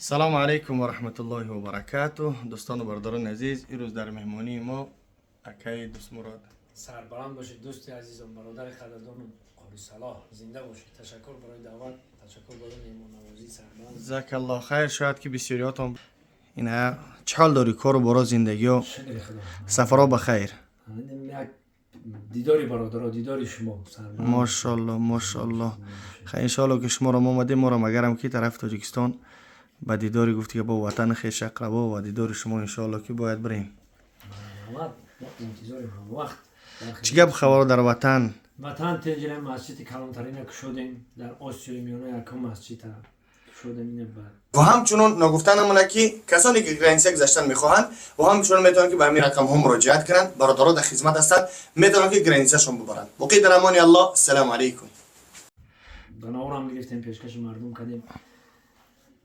سلام علیکم و رحمت الله و برکاته. دوستان و برادران عزیز، امروز در مهمانی ما اکای دوست مراد. سربلند باشید دوست عزیزم، برادر قدردانم قاری صلاح زنده باشید. تشکر برای دعوت، تشکر برای مهمان نوازی. سربلند. جزاک الله خیر. شاید که بسیاریاتون اینا چه حال داری؟ کار و برای زندگی و شکر خدا. سفرها بخیر. یک دیداری برادر، دیداری شما. سربلند. ماشاءالله ماشاءالله. خیر ان شاء الله که شما را اومدیم. ما را مگرم کی طرف تاجیکستان با دیداری گفتی که با وطن خویش اقربا و دیدار شما ان شاء الله که باید بریم. ما انتظار وقت. چی گپ خبر در وطن؟ وطن تنجره مسجد کلانترین که شدیم در آسیای میانه یکم مسجد شدیم اینه بعد. و همچنان نگفتن همونه که کسانی که گرینسک گذشتن میخواهند و همچنان میتونن که به همین رقم هم مراجعت کنن. برادران در خدمت هستند، میتونن که گرینسشون ببرن. بقیه در امان الله. السلام علیکم. بناورم میگفتیم پیشکش مردم کردیم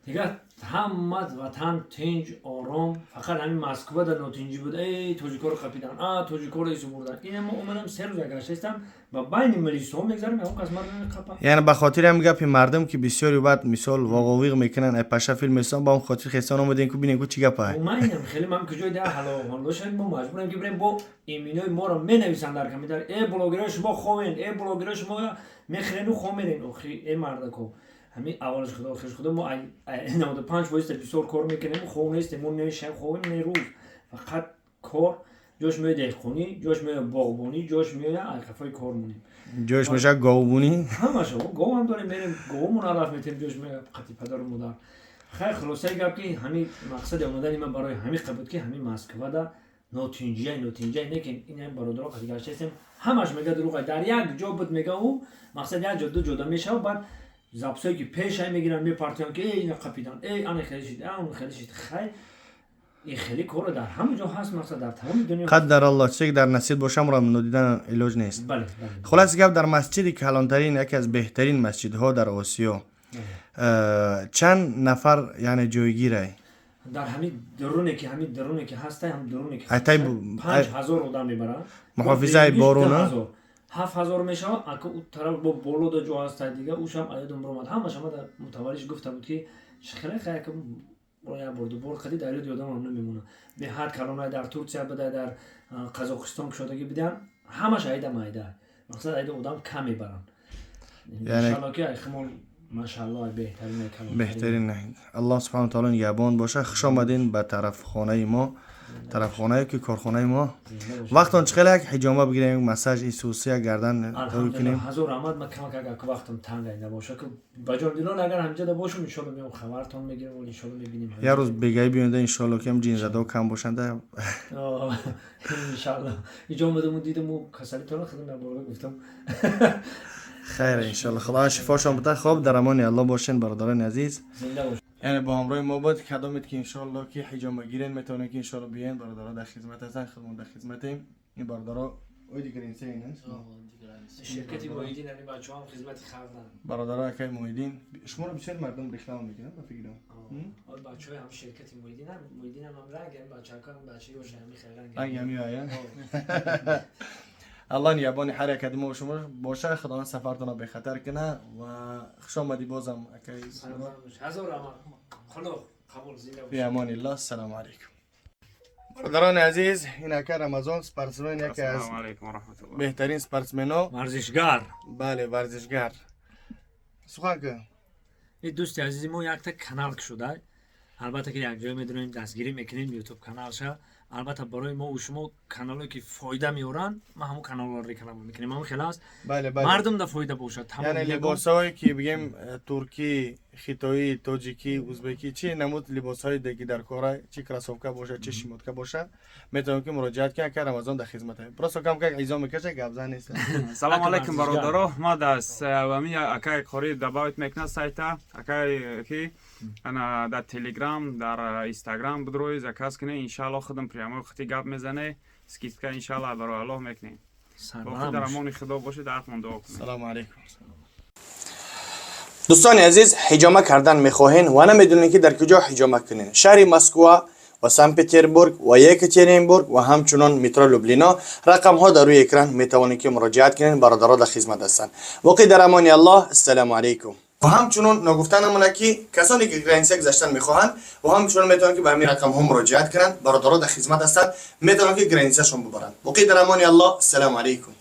دیگه همه وطن تنج آرام. فقط همین مسکو در نوتنجی بود. ای توجیکو رو خپیدن، توجیکو رو ایسو بردن. این ما اومدم سه روز گشتم و بین ملیسو میگذارم اون کس مردم خپا. یعنی به خاطر هم گپی مردم که بسیاری بعد مثال واقعی میکنن ای پاشا فیلم میسان با اون خاطر خستان اومدین که ببینین که چی گپه. من اینم خیلی من کجای ده حالا شاید ما مجبوریم که بریم با ایمینای ما رو مینویسن در کامنت. ای بلاگرای شما خوین، ای بلاگرای شما میخرین و خومرین. اخی ای مردکو همین اولش خدا آخرش خدا. ما 95 وایست بسیار کار میکنیم. خونه است مون نمیشه خوین نیروز. فقط کار جوش میاد دهخونی، جوش میاد باغبونی، جوش میاد کفای کار مونیم. جوش میشه گاوبونی. همشو گاو هم داریم میریم گاومون عرف میتیم. جوش میاد قطی پدر و مادر. خیر خلاصه گپ که همین مقصد اومدن من برای همین قبول که همین مسکو دا نوتینجی نکن. این هم برادرها که دیگه هستیم همش میگه دروغه. در یک جا بود میگه او مقصد یک جا دو جدا میشه و بعد زبسایی که پیش های میگیرن میپرتیان که اینا قپیدن، ای آن خیلی شد، اون خیلی شد. خیر این خیلی کار در همه جا هست. مقصد در تمام دنیا قدر الله چیزی که در نصیب باشم را ندیدن علاج نیست. بله. خلاص گپ در مسجد کلانترین، یکی از بهترین مسجدها در آسیا، چند نفر یعنی جایگیره در همین درونه که هسته هم درونه که 5000 آدم میبرن. محافظه بارونه 7000 میشه. اگه اون طرف با بالا دا جو هست دیگه اوش هم عدد عمر اومد. همش هم در متولیش گفته بود که خیلی خیلی که برای برد و بار خیلی در یاد آدم هم نمیمونه. به هر کلانای در ترکیه بده، در قزاقستان که شدگی بدن همش عیده مایده. مقصد عیده آدم کم میبرن. یعنی ان شاء الله که احتمال ماشاءالله بهترین نه. الله سبحانه و تعالی نگهبان باشه. خوش آمدین به طرف خانه ما، طرف خانه که کارخانه ما. وقتان چخیل یک حجامه بگیریم، مساج ایسوسی گردن رو کنیم. هزار رحمت. من کم که وقتم تنگ نباشه که بجان دیلان اگر همجا ده باشم ان شاء الله میام خبرتون میگیرم و ان شاء الله میبینیم. یه روز بگای بیونده ان شاء الله که هم جین زده کم باشنده. ان شاء الله اینجا اومدم دیدم و کسری تو رو خدمت برای گفتم. خیر ان شاء الله. خدا شفاشون بده. خوب در امان الله باشین برادران عزیز. زنده باشین. یعنی با همراه ما بود کدامت که ان شاء الله که حجامه گیرین میتونه که ان شاء الله بیاین. برادران در خدمت هستن، خودمون در خدمتیم. این برادرا اوی دیگر اینسه اینه شرکتی مویدین یعنی بچه‌ها هم خدمتی خردن. برادرها که مویدین شما رو بسیار مردم رکلام میکنن به فکرم. اول بچه‌ها هم شرکتی مویدین هم رنگ بچه‌ها هم بچه‌ای باشه همین خیلی رنگ آیا الله نیابانی هر یک کدوم شما باشه. خداوند سفرتون به خطر کنه و خوش آمدی بازم اکی. هزار رحمت. خدا قبول. زنده باشید. فی امان الله. السلام علیکم. برادران عزیز، این اکا رمضان سپورتسمن، یکی از بهترین سپورتسمن‌ها، ورزشگر. بله ورزشگر. سخن که این دوست عزیز ما یک تا کانال شده. البته که یک جای میدونیم دستگیری میکنیم یوتیوب کانالشه. البته برای ما و شما کانالی که فایده میارن ما همون کانال رو ریکلام میکنیم. همون خلاص بله بله. مردم ده فایده باشه. یعنی لباسایی که بگیم ترکی، خیتایی، تاجیکی، ازبکی، چی نمود لباسهای دیگه در کاره، چی کراسوفکا باشه، چی شموتکا باشه، میتونم که مراجعت کنم که رمضان در خدمته. پروسا کم که ایزا میکشه گابزا نیست. سلام علیکم برادرها. ما دست و اکای قاری دبایت میکنه سایتا اکای کی انا در تلگرام در اینستاگرام بدروی زکاس کنه ان شاء الله خودم پیامو خطی گپ میزنه سکیت ان شاء الله برای الله میکنه. با در امان خدا باشه. در من دعا کنم. سلام علیکم. دوستان عزیز، حجامه کردن میخواهین و نمیدونین که در کجا حجامه کنین. شهر مسکو و سن پترزبورگ و یکاترینبورگ و همچنان مترو لوبلینا. رقم ها در روی اکران میتوانید که مراجعت کنین. برادران در خدمت هستند. وقتی در امان الله. السلام علیکم. و همچنین نگفتن نمونه که کسانی که گرینسه گذاشتن میخواهند و همچنین میتونن که به همین رقم هم مراجعت کنند. برادرها در خدمت هستند، میتونن که گرینسه شون ببرند. بقیه در امان الله. السلام علیکم.